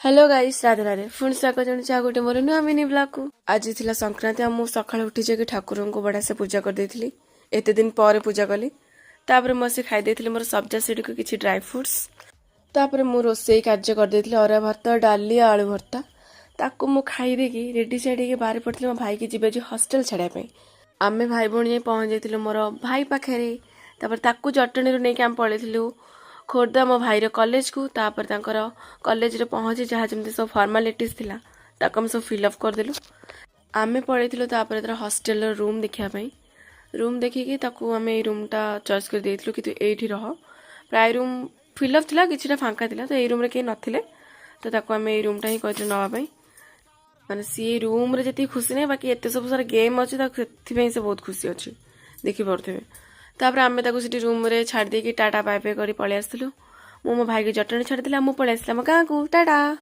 Hello guys Radhe Radhe पुणी स्वागत जन गोटे मोर नुआ मिनी ब्लॉग को। आज थी संक्रांति आ मुझे सका उठी जाकि ठाकुर को बढ़िया से पूजा करदेली। एत दिन पर पूजा कली तापर मुझे खाई मोर सब्जा सीढ़ी को किसी ड्राई फ्रुट्स। तापर मु रोसई कार्य करदेली अरुआ भात डाली आलू भर्ता ताकू मु खाई रेडी सेडी बाहर पड़ी मो भाई की जीवे जो हॉस्टल छाड़ापी। आमे भाई भौणी जाई पहुँच जाइलु मोर भाई पाखे। तापर ताकू जटणी नहीं आम पलू खोर्धा मो भाईर कॉलेज को। तापर तांकर कॉलेज रे पहुँची जहाँ जमी सब फॉर्मालिटीज थिला ताको हम सब फिलअप करदेलु। आमे पलैलु तापर तर हॉस्टल रूम देखापी। रूम देखिकी ताकू आमे रूमटा चॉइस कर देइथिलु कि तू एठी रह। प्राय रूम फिलअप थिला किछिटा फांका थिला तो एई रूम रे के नथिले तो ताकू आमे एई रूमटा ही कहथिलु नवा पई। माने सी रूम रे जति खुशी नै बाकी एते सब सारा गेम अछि ताकू सेति पई से बहुत खुशी अछि देखि परथेबे। तापर आमे ताकू सिटी रूम रे छाड़ देकी टाटा बाय बाय करी पळे आसथिलु। मो भाई की जटणी छाड़ी मु पळे आसला मो गाँ को टाटा।